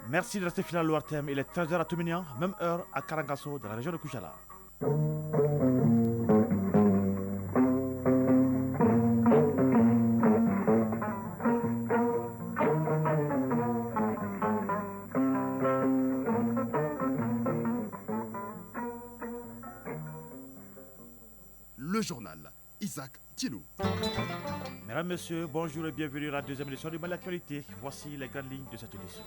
Merci de rester fidèle au RTM. Il est 13h à Touminian, même heure à Karangasso, dans la région de Koujala. Le journal Isaac Thilou. Mesdames, Messieurs, bonjour et bienvenue à la deuxième édition du Mali Actualité. Voici les grandes lignes de cette édition.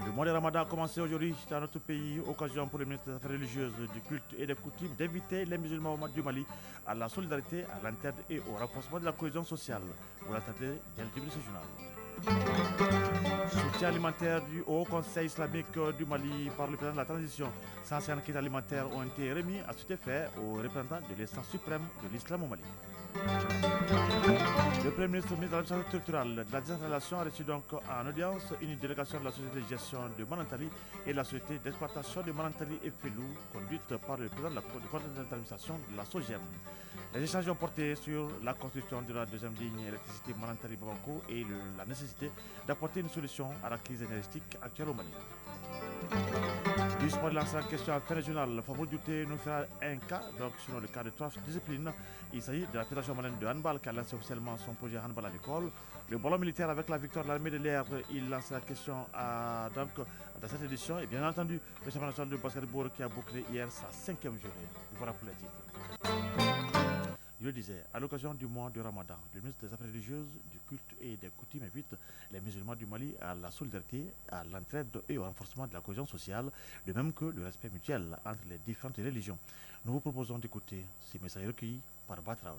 Le mois de Ramadan a commencé aujourd'hui dans notre pays, occasion pour les ministres des Affaires religieuses, du culte et des coutumes d'inviter les musulmans du Mali à la solidarité, à l'entraide et au renforcement de la cohésion sociale. Vous l'entendez dès le début de ce journal. Soutien alimentaire du Haut Conseil islamique du Mali par le président de la transition. 150 kits alimentaires ont été remis à cet effet aux représentants de l'instance suprême de l'islam au Mali. Le Premier ministre de l'administration territoriale de la décentralisation a reçu donc en audience une délégation de la société de gestion de Manantali et la société d'exploitation de Manantali et Felou, conduite par le président de la conseil d'administration de la SOGEM. Les échanges ont porté sur la construction de la deuxième ligne électricité Manantali-Bamako et la nécessité d'apporter une solution à la crise énergétique actuelle au Mali. Du sport de l'ancienne question à fin régional, Fabou Douté nous fera un cas, donc selon le cas de 3 disciplines. Il s'agit de la Fédération malienne de handball qui a lancé officiellement son projet handball à l'école. Le ballon militaire avec la victoire de l'armée de l'air, il lance la question donc, dans cette édition. Et bien entendu, le championnat national de basketball qui a bouclé hier sa 5e journée. Voilà pour les titres. Je le disais, à l'occasion du mois de Ramadan, le ministre des Affaires religieuses, du culte et des coutumes invite les musulmans du Mali à la solidarité, à l'entraide et au renforcement de la cohésion sociale, de même que le respect mutuel entre les différentes religions. Nous vous proposons d'écouter ces messages recueillis par Batraoui.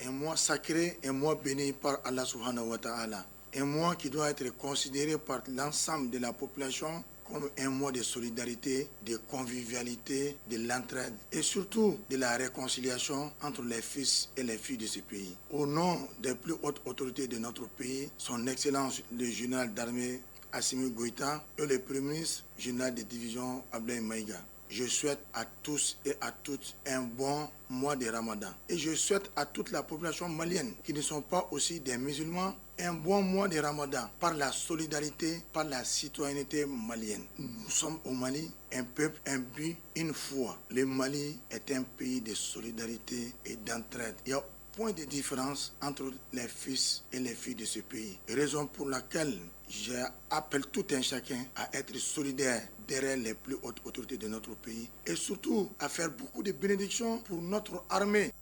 Un mois sacré, un mois béni par Allah subhanahu wa ta'ala. Un mois qui doit être considéré par l'ensemble de la population comme un mois de solidarité, de convivialité, de l'entraide et surtout de la réconciliation entre les fils et les filles de ce pays. Au nom des plus hautes autorités de notre pays, son Excellence le général d'armée Assimi Goïta et le Premier ministre général de division Abdoulaye Maïga. Je souhaite à tous et à toutes un bon mois de Ramadan. Et je souhaite à toute la population malienne qui ne sont pas aussi des musulmans un bon mois de Ramadan par la solidarité, par la citoyenneté malienne. Nous sommes au Mali, un peuple, un but, une foi. Le Mali est un pays de solidarité et d'entraide. Il y a point de différence entre les fils et les filles de ce pays. Raison pour laquelle j'appelle tout un chacun à être solidaire derrière les plus hautes autorités de notre pays et surtout à faire beaucoup de bénédictions pour notre armée.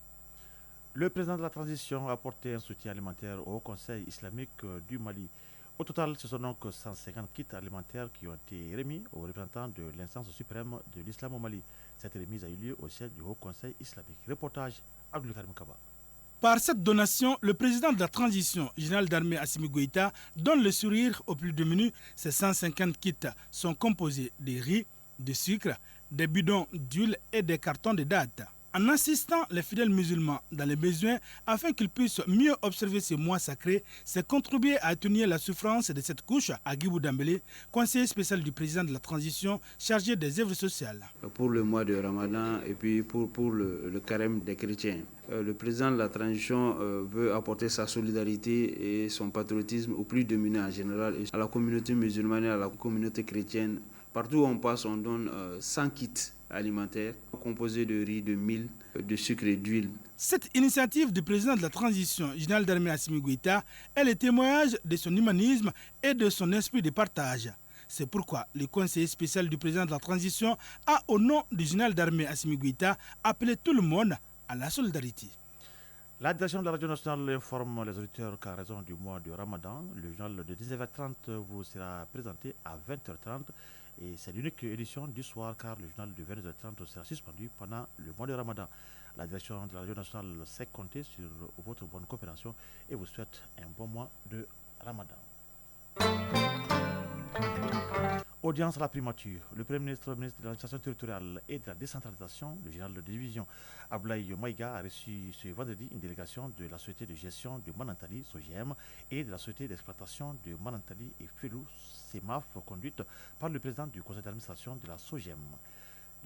Le président de la transition a apporté un soutien alimentaire au Conseil islamique du Mali. Au total, ce sont donc 150 kits alimentaires qui ont été remis aux représentants de l'instance suprême de l'islam au Mali. Cette remise a eu lieu au siège du Haut Conseil islamique. Reportage Abdul Karim Kaba. Par cette donation, le président de la transition, général d'armée Assimi Goïta, donne le sourire aux plus démunis. Ces 150 kits sont composés de riz, de sucre, des bidons d'huile et des cartons de dattes. En assistant les fidèles musulmans dans les besoins afin qu'ils puissent mieux observer ce mois sacré, c'est contribuer à atténuer la souffrance de cette couche à Guibou Dambélé, conseiller spécial du président de la transition chargé des œuvres sociales. Pour le mois de Ramadan et puis pour le carême des chrétiens. Le président de la transition veut apporter sa solidarité et son patriotisme aux plus démunis en général, et à la communauté musulmane et à la communauté chrétienne. Partout où on passe, on donne 100 kits alimentaires composés de riz, de mil, de sucre et d'huile. Cette initiative du président de la transition, général d'armée Assimi Goïta, est le témoignage de son humanisme et de son esprit de partage. C'est pourquoi le conseiller spécial du président de la transition a, au nom du général d'armée Assimi Goïta, appelé tout le monde à la solidarité. La direction de la radio nationale informe les auditeurs qu'à raison du mois de Ramadan, le journal de 19h30 vous sera présenté à 20h30 et c'est l'unique édition du soir car le journal de 22h30 sera suspendu pendant le mois de Ramadan. La direction de la radio nationale sait compter sur votre bonne coopération et vous souhaite un bon mois de Ramadan. Audience à la primature. Le Premier ministre, ministre de l'administration territoriale et de la décentralisation, le général de division Abdoulaye Maïga a reçu ce vendredi une délégation de la société de gestion de Manantali, SOGEM, et de la société d'exploitation de Manantali et Felou, CEMAF, conduite par le président du conseil d'administration de la SOGEM.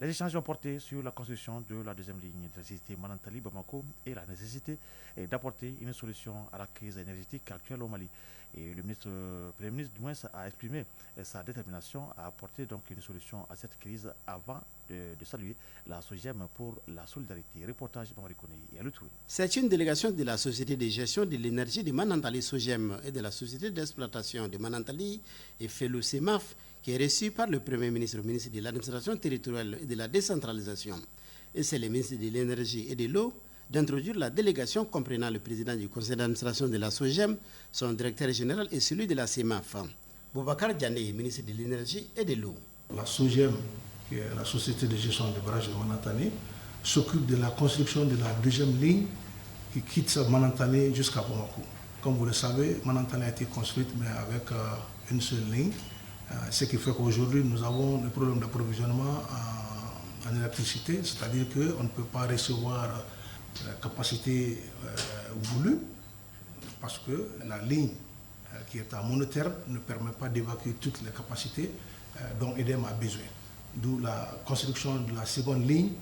Les échanges ont porté sur la construction de la deuxième ligne d'électricité Manantali-Bamako et la nécessité d'apporter une solution à la crise énergétique actuelle au Mali. Et le Premier ministre du moins a exprimé sa détermination à apporter donc une solution à cette crise avant de saluer la SOGEM pour la solidarité. Reportage Mamarikone et Alutoui. C'est une délégation de la Société de gestion de l'énergie de Manantali SOGEM et de la Société d'exploitation de Manantali et FELU CEMAF qui est reçue par le Premier ministre, le ministre de l'administration territoriale et de la décentralisation. Et c'est le ministre de l'énergie et de l'eau d'introduire la délégation comprenant le président du conseil d'administration de la SOGEM, son directeur général et celui de la CEMAF. Boubacar Diané, ministre de l'énergie et de l'eau. La SOGEM, qui est la société de gestion des barrages de Manantali, s'occupe de la construction de la deuxième ligne qui quitte Manantali jusqu'à Bamako. Comme vous le savez, Manantali a été construite mais avec une seule ligne, ce qui fait qu'aujourd'hui nous avons des problèmes d'approvisionnement en électricité, c'est-à-dire qu'on ne peut pas recevoir la capacité voulue parce que la ligne qui est à monotherme ne permet pas d'évacuer toutes les capacités dont EDEM a besoin. D'où la construction de la seconde ligne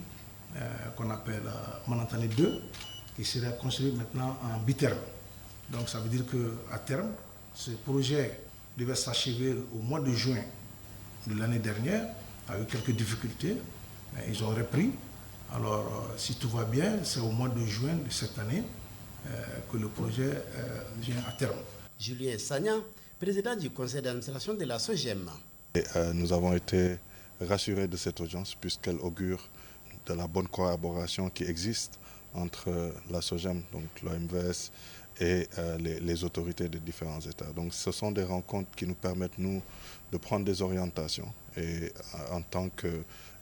qu'on appelle Manantali 2 qui sera construite maintenant en biterme. Donc ça veut dire qu'à terme, ce projet devait s'achever au mois de juin de l'année dernière avec quelques difficultés. Mais ils ont repris. Alors, si tout va bien, c'est au mois de juin de cette année que le projet vient à terme. Julien Sagna, président du conseil d'administration de la SOGEM. Nous avons été rassurés de cette audience puisqu'elle augure de la bonne collaboration qui existe entre la SOGEM, donc l'OMVS, et les autorités des différents États. Donc ce sont des rencontres qui nous permettent, nous, de prendre des orientations. Et en tant que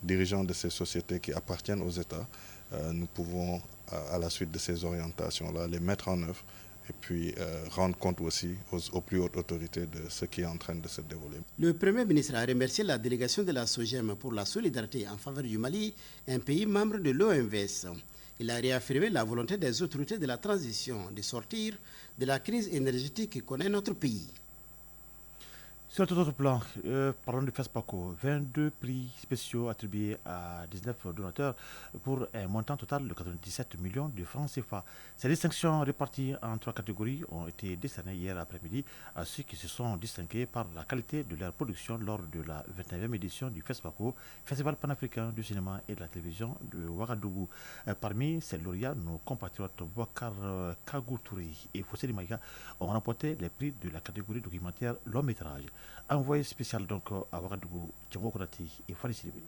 dirigeants de ces sociétés qui appartiennent aux États, nous pouvons, à la suite de ces orientations-là, les mettre en œuvre et puis rendre compte aussi aux plus hautes autorités de ce qui est en train de se dérouler. Le Premier ministre a remercié la délégation de la SOGEM pour la solidarité en faveur du Mali, un pays membre de l'OMVS. Il a réaffirmé la volonté des autorités de la transition de sortir de la crise énergétique que connaît notre pays. Sur tout autre plan, parlons du FESPACO, 22 prix spéciaux attribués à 19 donateurs pour un montant total de 97 millions de francs CFA. Ces distinctions réparties en 3 catégories ont été décernées hier après-midi à ceux qui se sont distingués par la qualité de leur production lors de la 29e édition du FESPACO, Festival panafricain du cinéma et de la télévision de Ouagadougou. Parmi ces lauréats, nos compatriotes Boubacar Kagou Touré et Fossé Maïga ont remporté les prix de la catégorie documentaire long-métrage. Envoyé spécial donc à Ouagadougou, Django Konati et Fali Sidibé.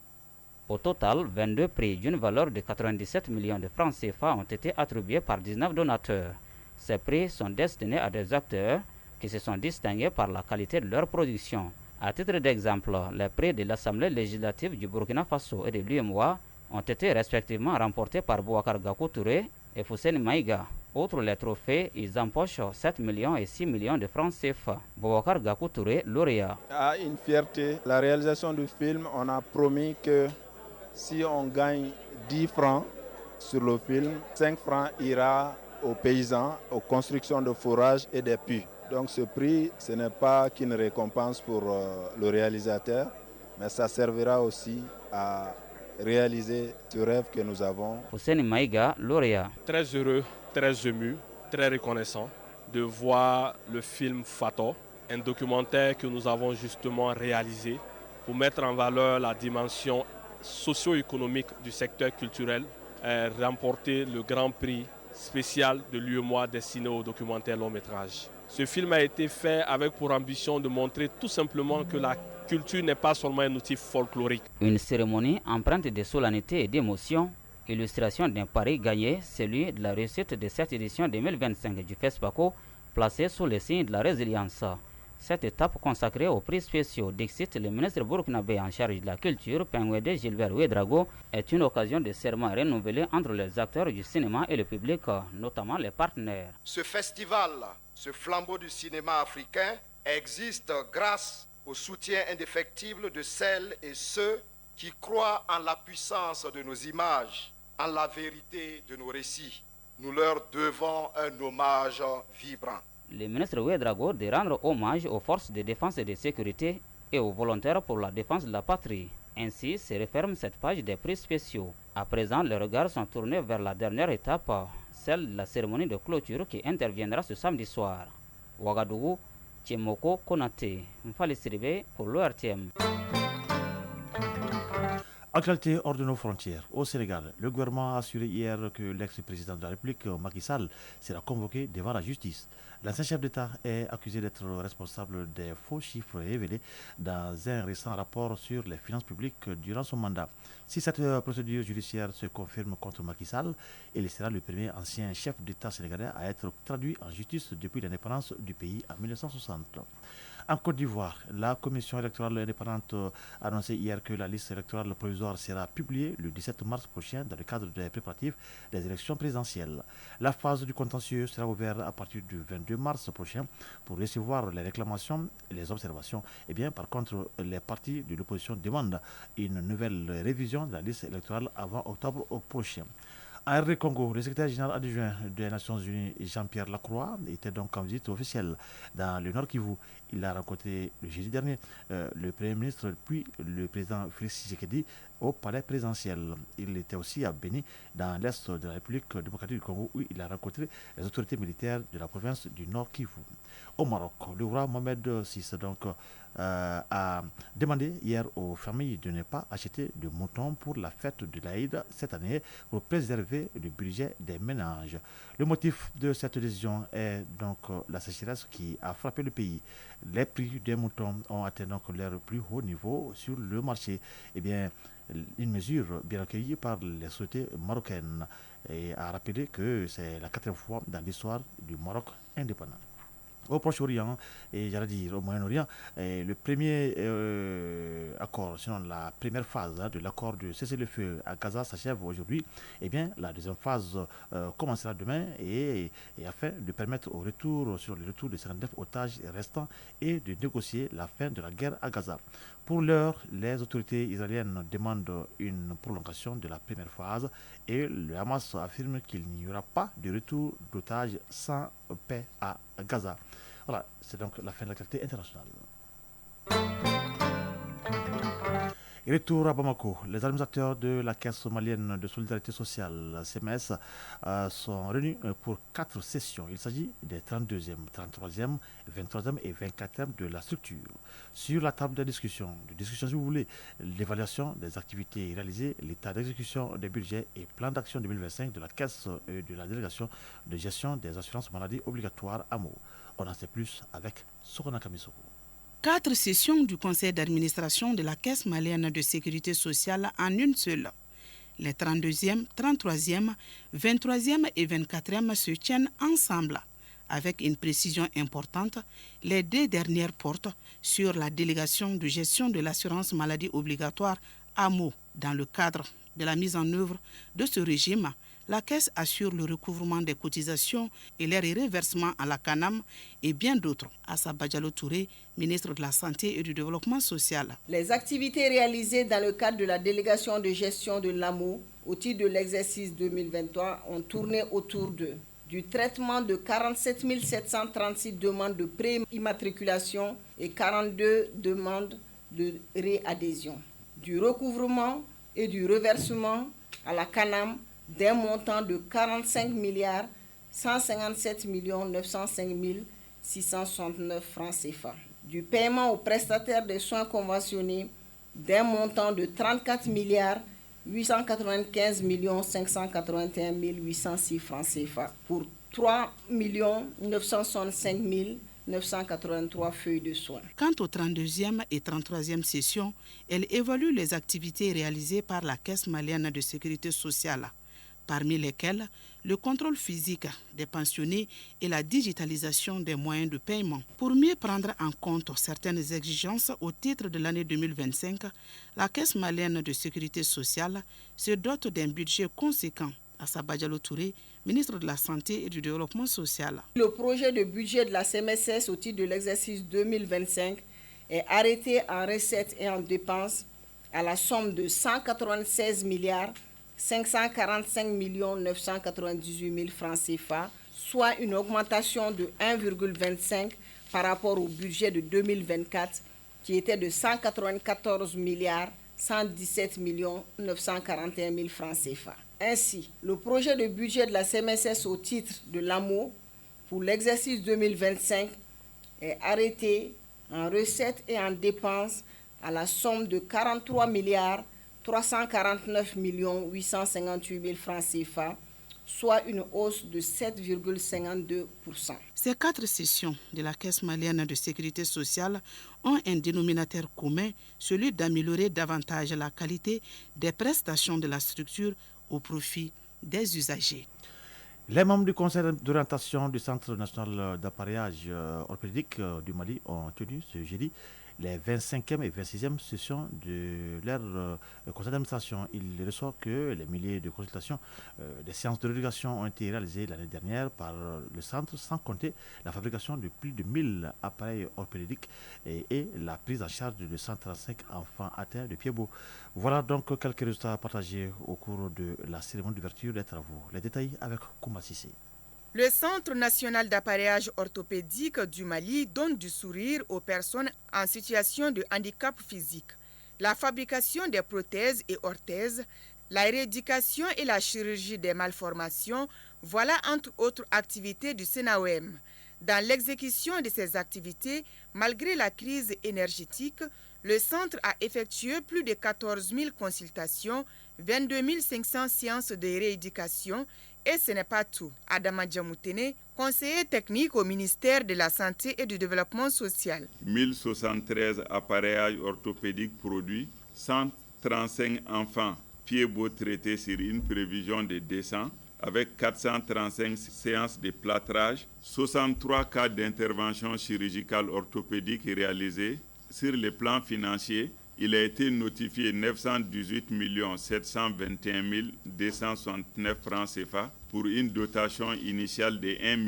Au total, 22 prix d'une valeur de 97 millions de francs CFA ont été attribués par 19 donateurs. Ces prix sont destinés à des acteurs qui se sont distingués par la qualité de leur production. À titre d'exemple, les prix de l'Assemblée législative du Burkina Faso et de l'UMOA ont été respectivement remportés par Boubacar Gakou Touré et Fousseni Maïga. Outre les trophées, ils empochent 7 millions et 6 millions de francs CFA. Boubacar Gakou Touré, lauréat. À une fierté, la réalisation du film, on a promis que si on gagne 10 francs sur le film, 5 francs ira aux paysans, aux constructions de fourrages et des puits. Donc ce prix, ce n'est pas qu'une récompense pour le réalisateur, mais ça servira aussi à réaliser ce rêve que nous avons. Fousseni Maïga, lauréat. Très heureux, très ému, très reconnaissant de voir le film Fato, un documentaire que nous avons justement réalisé pour mettre en valeur la dimension socio-économique du secteur culturel, remporter le grand prix spécial de l'UEMOA destiné au documentaire long métrage. Ce film a été fait avec pour ambition de montrer tout simplement que la culture n'est pas seulement un outil folklorique. Une cérémonie empreinte de solennité et d'émotion, illustration d'un pari gagné, celui de la réussite de cette édition 2025 du FESPACO, placée sous le signe de la résilience. Cette étape consacrée aux prix spéciaux d'Exit, le ministre burkinabé en charge de la culture, Pengwede Gilbert Ouedraogo, est une occasion de serment renouvelé entre les acteurs du cinéma et le public, notamment les partenaires. Ce festival, ce flambeau du cinéma africain, existe grâce au soutien indéfectible de celles et ceux qui croient en la puissance de nos images, en la vérité de nos récits. Nous leur devons un hommage vibrant. Le ministre Ouedraogo de rendre hommage aux forces de défense et de sécurité et aux volontaires pour la défense de la patrie. Ainsi se referme cette page des prix spéciaux. À présent, les regards sont tournés vers la dernière étape, celle de la cérémonie de clôture qui interviendra ce samedi soir. Ouagadougou, Tchemoko Konate, Mfali Siribe pour l'ORTM. Actualité hors de nos frontières. Au Sénégal, le gouvernement a assuré hier que l'ex-président de la République, Macky Sall, sera convoqué devant la justice. L'ancien chef d'État est accusé d'être responsable des faux chiffres révélés dans un récent rapport sur les finances publiques durant son mandat. Si cette procédure judiciaire se confirme contre Macky Sall, il sera le premier ancien chef d'État sénégalais à être traduit en justice depuis l'indépendance du pays en 1960. En Côte d'Ivoire, la commission électorale indépendante a annoncé hier que la liste électorale provisoire sera publiée le 17 mars prochain dans le cadre des préparatifs des élections présidentielles. La phase du contentieux sera ouverte à partir du 22 mars prochain pour recevoir les réclamations et les observations. Et bien, par contre, les partis de l'opposition demandent une nouvelle révision de la liste électorale avant octobre prochain. En RD Congo, le secrétaire général adjoint des Nations Unies, Jean-Pierre Lacroix, était donc en visite officielle dans le Nord Kivu. Il a rencontré le jeudi dernier le Premier ministre puis le président Félix Tshisekedi au palais présidentiel. Il était aussi à Béni, dans l'Est de la République démocratique du Congo, où il a rencontré les autorités militaires de la province du Nord Kivu. Au Maroc, le roi Mohamed VI a demandé hier aux familles de ne pas acheter de moutons pour la fête de l'Aïd cette année pour préserver le budget des ménages. Le motif de cette décision est donc la sécheresse qui a frappé le pays. Les prix des moutons ont atteint donc leur plus haut niveau sur le marché. Eh bien, une mesure bien accueillie par les sociétés marocaines et a rappelé que c'est la 4e fois dans l'histoire du Maroc indépendant. Au Proche-Orient, et j'allais dire au Moyen-Orient, le premier accord, sinon la première phase de l'accord de cessez-le-feu à Gaza s'achève aujourd'hui. Eh bien, la deuxième phase commencera demain et afin de permettre le retour de 59 otages restants et de négocier la fin de la guerre à Gaza. Pour l'heure, les autorités israéliennes demandent une prolongation de la première phase et le Hamas affirme qu'il n'y aura pas de retour d'otages sans paix à Gaza. Voilà, c'est donc la fin de l'actualité internationale. Et retour à Bamako, les administrateurs de la Caisse malienne de solidarité sociale, CMS, sont réunis pour 4 sessions. Il s'agit des 32e, 33e, 23e et 24e de la structure. Sur la table de discussion si vous voulez, l'évaluation des activités réalisées, l'état d'exécution des budgets et plan d'action 2025 de la Caisse et de la délégation de gestion des assurances maladies obligatoires AMO. On en sait plus avec Sorona Kamisoko. 4 sessions du conseil d'administration de la Caisse malienne de sécurité sociale en une seule. Les 32e, 33e, 23e et 24e se tiennent ensemble. Avec une précision importante, les 2 dernières portent sur la délégation de gestion de l'assurance maladie obligatoire AMO. Dans le cadre de la mise en œuvre de ce régime, la Caisse assure le recouvrement des cotisations et leur reversement à la CANAM et bien d'autres. Assa Badjalo Touré, ministre de la Santé et du Développement social. Les activités réalisées dans le cadre de la délégation de gestion de l'AMO au titre de l'exercice 2023 ont tourné autour du traitement de 47 736 demandes de pré-immatriculation et 42 demandes de réadhésion, du recouvrement et du reversement à la CANAM d'un montant de 45 157 905 669 francs CFA, du paiement aux prestataires des soins conventionnés d'un montant de 34 895 581 806 francs CFA pour 3 965 983 feuilles de soins. Quant aux 32e et 33e sessions, elle évalue les activités réalisées par la Caisse malienne de sécurité sociale, parmi lesquelles le contrôle physique des pensionnés et la digitalisation des moyens de paiement. Pour mieux prendre en compte certaines exigences au titre de l'année 2025, la Caisse malienne de sécurité sociale se dote d'un budget conséquent. Assa Badjalo Touré, ministre de la Santé et du Développement social. Le projet de budget de la CMSS au titre de l'exercice 2025 est arrêté en recettes et en dépenses à la somme de 196 545 998 000 francs CFA, soit une augmentation de 1,25 par rapport au budget de 2024 qui était de 194 117 941 000 francs CFA. Ainsi, le projet de budget de la CMSS au titre de l'AMO pour l'exercice 2025 est arrêté en recettes et en dépenses à la somme de 43 349 858 000 francs CFA, soit une hausse de 7,52%. Ces 4 sessions de la Caisse malienne de sécurité sociale ont un dénominateur commun, celui d'améliorer davantage la qualité des prestations de la structure au profit des usagers. Les membres du conseil d'orientation du Centre national d'appareillage orthopédique du Mali ont tenu ce jeudi les 25e et 26e sessions de leur conseil d'administration. Il ressort que les milliers de consultations, des séances de rééducation ont été réalisées l'année dernière par le centre, sans compter la fabrication de plus de 1000 appareils orthopédiques et la prise en charge de 135 enfants atteints de pieds-beaux. Voilà donc quelques résultats partagés au cours de la cérémonie d'ouverture des travaux. Les détails avec Kouma Sissé. Le Centre national d'appareillage orthopédique du Mali donne du sourire aux personnes en situation de handicap physique. La fabrication des prothèses et orthèses, la rééducation et la chirurgie des malformations, voilà entre autres activités du CNAOM. Dans l'exécution de ces activités, malgré la crise énergétique, le centre a effectué plus de 14 000 consultations, 22 500 séances de rééducation. Et ce n'est pas tout. Adama Djamoutene, conseiller technique au ministère de la Santé et du Développement social. 1073 appareillages orthopédiques produits, 135 enfants pieds-beaux traités sur une prévision de 200, avec 435 séances de plâtrage, 63 cas d'intervention chirurgicale orthopédique réalisés. Sur le plan financier, il a été notifié 918 721 269 francs CFA pour une dotation initiale de 1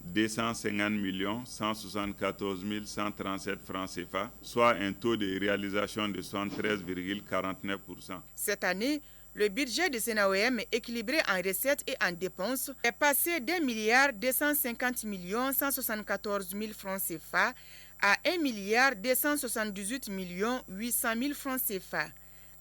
250 174 137 francs CFA, soit un taux de réalisation de 73,49%. Cette année, le budget de CNAOM équilibré en recettes et en dépenses est passé d'1 250 174 000 francs CFA à 1 278 800 000 francs CFA.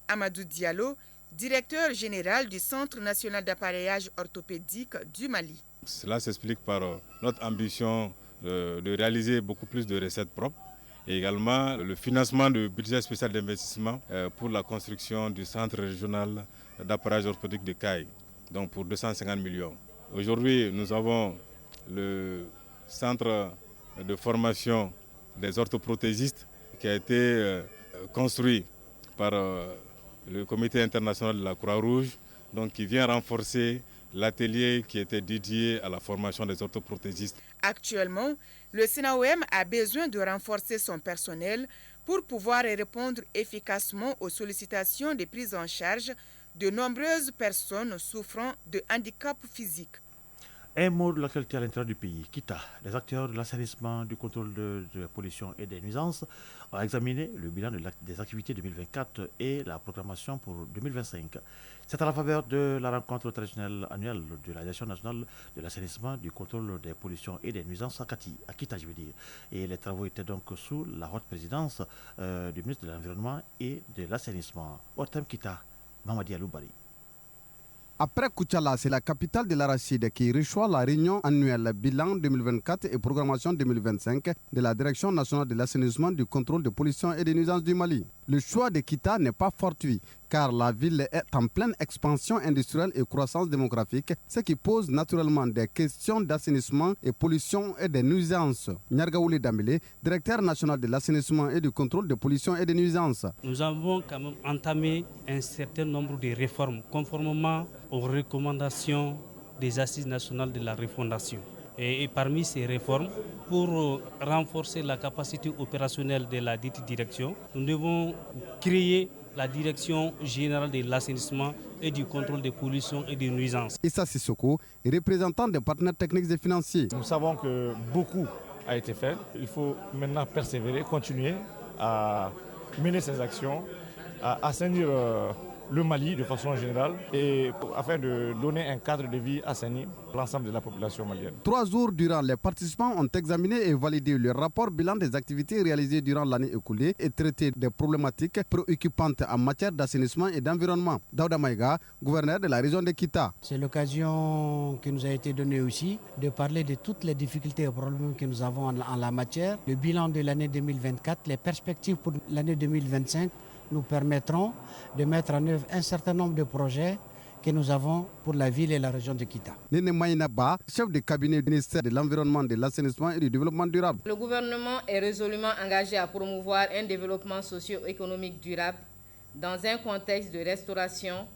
Amadou Diallo, directeur général du Centre national d'appareillage orthopédique du Mali. Cela s'explique par notre ambition de réaliser beaucoup plus de recettes propres et également le financement du budget spécial d'investissement pour la construction du centre régional d'appareillage orthopédique de Caille, donc pour 250 millions. Aujourd'hui, nous avons le centre de formation des orthoprothésistes qui a été construit par le comité international de la Croix-Rouge, donc qui vient renforcer l'atelier qui était dédié à la formation des orthoprothésistes. Actuellement, le CNAOM a besoin de renforcer son personnel pour pouvoir répondre efficacement aux sollicitations de prise en charge de nombreuses personnes souffrant de handicap physique. Un mot de l'actualité à l'intérieur du pays. Kita, les acteurs de l'assainissement, du contrôle de la pollution et des nuisances ont examiné le bilan des activités 2024 et la programmation pour 2025. C'est à la faveur de la rencontre traditionnelle annuelle de la Direction nationale de l'assainissement, du contrôle des pollutions et des nuisances à Kita, je veux dire. Et les travaux étaient donc sous la haute présidence du ministre de l'Environnement et de l'Assainissement. Au thème Kita, Mamadi Aloubari. Après Koutchala, c'est la capitale de l'Arachide qui reçoit la réunion annuelle bilan 2024 et programmation 2025 de la Direction nationale de l'assainissement, du contrôle de pollution et des nuisances du Mali. Le choix de Kita n'est pas fortuit car la ville est en pleine expansion industrielle et croissance démographique, ce qui pose naturellement des questions d'assainissement et pollution et des nuisances. Nyargaouli Dambélé, directeur national de l'assainissement et du contrôle de pollution et des nuisances. Nous avons quand même entamé un certain nombre de réformes conformément aux recommandations des Assises nationales de la refondation. Et parmi ces réformes, pour renforcer la capacité opérationnelle de la dite direction, nous devons créer la Direction générale de l'assainissement et du contrôle des pollutions et des nuisances. Issa Sissoko, représentant des partenaires techniques et financiers. Nous savons que beaucoup a été fait. Il faut maintenant persévérer, continuer à mener ces actions, à assainir le Mali de façon générale et afin de donner un cadre de vie assaini pour l'ensemble de la population malienne. 3 jours durant, les participants ont examiné et validé le rapport bilan des activités réalisées durant l'année écoulée et traité des problématiques préoccupantes en matière d'assainissement et d'environnement. Daouda Maïga, gouverneur de la région de Kita. C'est l'occasion qui nous a été donnée aussi de parler de toutes les difficultés et problèmes que nous avons en la matière. Le bilan de l'année 2024, les perspectives pour l'année 2025 nous permettront de mettre en œuvre un certain nombre de projets que nous avons pour la ville et la région de Kita. Nene Maïnaba, chef de cabinet du ministère de l'Environnement, de l'Assainissement et du Développement durable. Le gouvernement est résolument engagé à promouvoir un développement socio-économique durable dans un contexte de restauration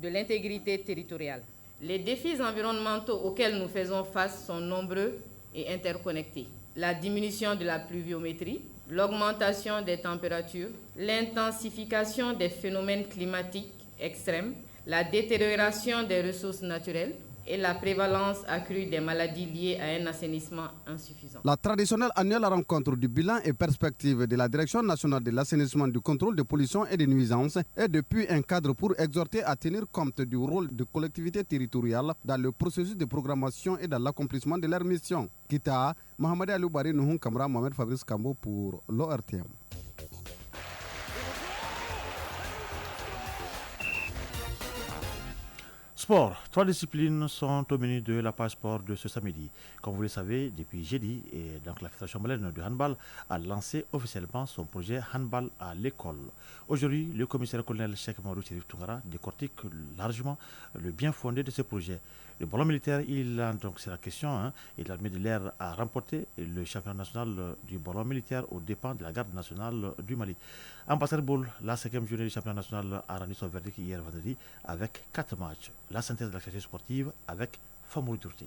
de l'intégrité territoriale. Les défis environnementaux auxquels nous faisons face sont nombreux et interconnectés. La diminution de la pluviométrie, l'augmentation des températures, l'intensification des phénomènes climatiques extrêmes, la détérioration des ressources naturelles et la prévalence accrue des maladies liées à un assainissement insuffisant. La traditionnelle annuelle rencontre du bilan et perspective de la Direction nationale de l'assainissement, du contrôle de pollution et des nuisances est depuis un cadre pour exhorter à tenir compte du rôle de collectivités territoriales dans le processus de programmation et dans l'accomplissement de leurs missions. Kita, Mohamed Aloubari Nouhoun Kamra, Mohamed Fabrice Kambo pour l'ORTM. Sport. 3 disciplines sont au menu de la page sport de ce samedi. Comme vous le savez, depuis jeudi, la Fédération malienne de handball a lancé officiellement son projet handball à l'école. Aujourd'hui, le commissaire colonel Cheikh Mamadou Chérif Toungara décortique largement le bien fondé de ce projet. Le ballon militaire, c'est la question, et l'armée de l'air a remporté le championnat national du ballon militaire aux dépens de la garde nationale du Mali. En basketball, la 5e journée du championnat national a rendu son verdict hier vendredi avec 4 matchs. La synthèse de l'activité sportive avec Famoul Dourté.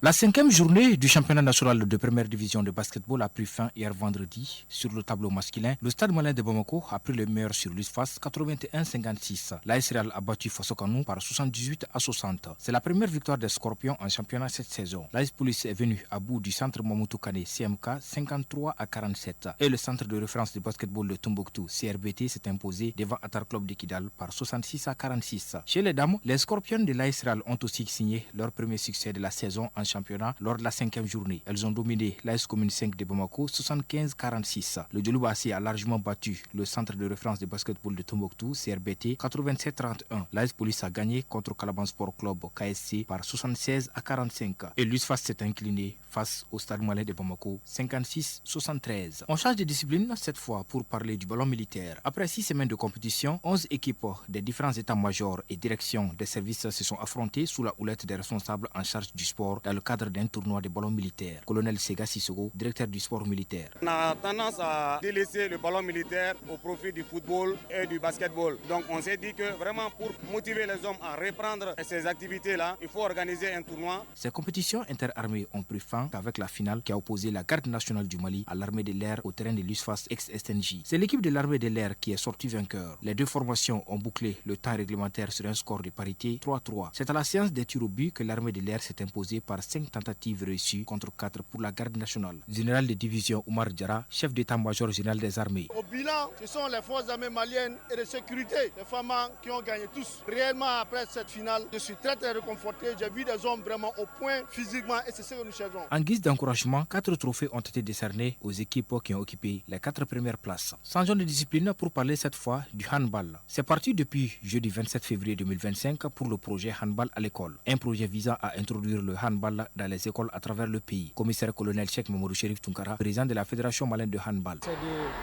La 5e journée du championnat national de première division de basketball a pris fin hier vendredi. Sur le tableau masculin, le Stade Malien de Bamako a pris le meilleur sur l'USFAS 81-56. L'AS Real a battu Fossokano par 78-60. C'est la première victoire des Scorpions en championnat cette saison. L'AS Police est venu à bout du centre Mamoutou Kane CMK 53-47. Et le centre de référence de basketball de Tombouctou CRBT s'est imposé devant Atar Club de Kidal par 66-46. Chez les dames, les Scorpions de l'AS Real ont aussi signé leur premier succès de la saison en championnat lors de la 5e journée. Elles ont dominé l'AS Commune 5 de Bamako 75-46. Le Djoulubassi a largement battu le centre de référence de basketball de Tombouctou CRBT 87-31. L'AS Police a gagné contre Calaban Sport Club KSC par 76-45. Et l'USFAS s'est incliné face au Stade Malien de Bamako 56-73. On change de discipline cette fois pour parler du ballon militaire. Après 6 semaines de compétition, 11 équipes des différents états-majors et directions des services se sont affrontées sous la houlette des responsables en charge du sport dans le cadre d'un tournoi de ballon militaire. Colonel Sega Sissoko, directeur du sport militaire. On a tendance à délaisser le ballon militaire au profit du football et du basketball. Donc on s'est dit que vraiment pour motiver les hommes à reprendre ces activités-là, il faut organiser un tournoi. Ces compétitions interarmées ont pris fin avec la finale qui a opposé la garde nationale du Mali à l'armée de l'air au terrain de l'USFAS ex-SNJ. C'est l'équipe de l'armée de l'air qui est sortie vainqueur. Les deux formations ont bouclé le temps réglementaire sur un score de parité 3-3. C'est à la séance des tirs au but que l'armée de l'air s'est imposée par 5 tentatives réussies contre 4 pour la garde nationale. Général de division Oumar Diarra, chef d'état-major général des armées. Au bilan, ce sont les forces armées maliennes et de sécurité, les femmes qui ont gagné tous. Réellement, après cette finale, je suis très réconforté. J'ai vu des hommes vraiment au point physiquement et c'est ce que nous cherchons. En guise d'encouragement, 4 trophées ont été décernés aux équipes qui ont occupé les 4 premières places. Changeons de discipline pour parler cette fois du handball. C'est parti depuis jeudi 27 février 2025 pour le projet handball à l'école. Un projet visant à introduire le handball dans les écoles à travers le pays. Commissaire colonel Cheikh Mamadou Chérif Toungara, président de la Fédération malienne de handball. C'est de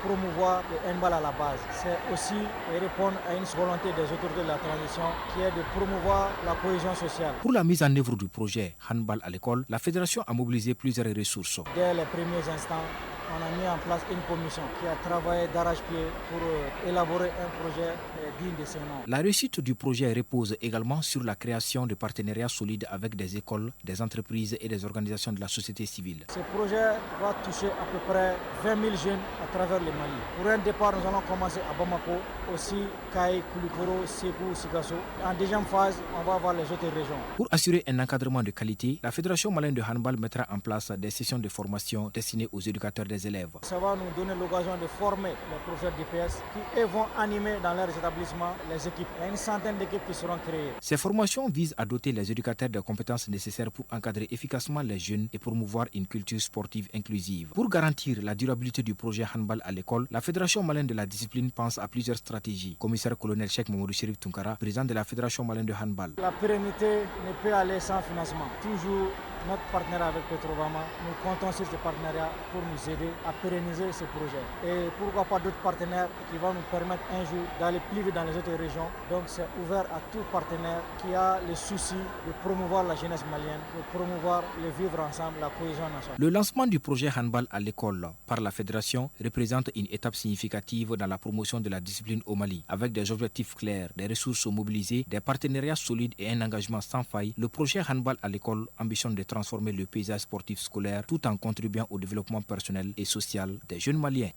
promouvoir le handball à la base. C'est aussi répondre à une volonté des autorités de la transition qui est de promouvoir la cohésion sociale. Pour la mise en œuvre du projet handball à l'école, la Fédération a mobilisé plusieurs ressources. Dès les premiers instants, on a mis en place une commission qui a travaillé d'arrache-pied pour élaborer un projet digne de ce nom. La réussite du projet repose également sur la création de partenariats solides avec des écoles, des entreprises et des organisations de la société civile. Ce projet va toucher à peu près 20 000 jeunes à travers le Mali. Pour un départ, nous allons commencer à Bamako, aussi Kaye, Koulikoro, Ségou, Sigasso. En deuxième phase, on va voir les autres régions. Pour assurer un encadrement de qualité, la Fédération malienne de handball mettra en place des sessions de formation destinées aux éducateurs des les élèves. Ça va nous donner l'occasion de former les professeurs d'IPS qui eux, vont animer dans leurs établissements les équipes. Il y a une centaine d'équipes qui seront créées. Ces formations visent à doter les éducateurs des compétences nécessaires pour encadrer efficacement les jeunes et promouvoir une culture sportive inclusive. Pour garantir la durabilité du projet handball à l'école, la Fédération malienne de la discipline pense à plusieurs stratégies. Commissaire colonel Cheikh Mamadou Chérif Tunkara, président de la Fédération malienne de handball. La pérennité ne peut aller sans financement. Toujours notre partenariat avec Petrobama, nous comptons sur ce partenariat pour nous aider à pérenniser ce projet. Et pourquoi pas d'autres partenaires qui vont nous permettre un jour d'aller plus vite dans les autres régions. Donc c'est ouvert à tout partenaire qui a le souci de promouvoir la jeunesse malienne, de promouvoir le vivre ensemble, la cohésion nationale. Le lancement du projet handball à l'école par la Fédération représente une étape significative dans la promotion de la discipline au Mali. Avec des objectifs clairs, des ressources mobilisées, des partenariats solides et un engagement sans faille, le projet handball à l'école ambitionne de transformer le paysage sportif scolaire tout en contribuant au développement personnel et social des jeunes Maliens.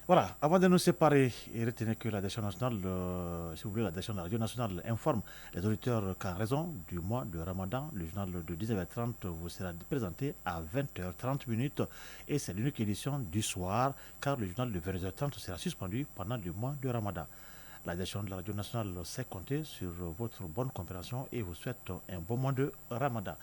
Voilà, avant de nous séparer, retenez que la direction nationale, si vous voulez, la direction de la radio nationale informe les auditeurs qu'en raison du mois de Ramadan, le journal de 19h30 vous sera présenté à 20h30 et c'est l'unique édition du soir car le journal de 22h30 sera suspendu pendant le mois de Ramadan. La direction de la radio nationale sait compter sur votre bonne compréhension et vous souhaite un bon mois de Ramadan.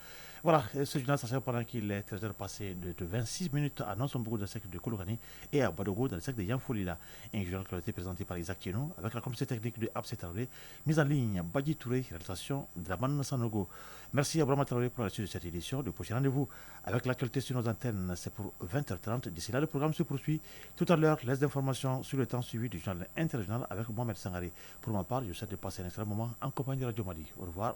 Voilà, ce journal s'achève pendant qu'il est 13h passé de 26 minutes à Nonsombourg dans le secteur de Kologani et à Badogo dans le secteur de Yanfolila. Un journal qui a été présenté par Isaac Kienou avec la commission technique de Abse Traoré, mise en ligne Badji Touré, réalisation Draman Sanogo. Merci à Brahma Traoré pour la suite de cette édition. Le prochain rendez-vous avec l'actualité sur nos antennes, c'est pour 20h30. D'ici là, le programme se poursuit. Tout à l'heure, les informations sur le temps suivi du journal interrégional avec Mohamed Sangari. Pour ma part, je souhaite de passer un excellent moment en compagnie de Radio Mali. Au revoir.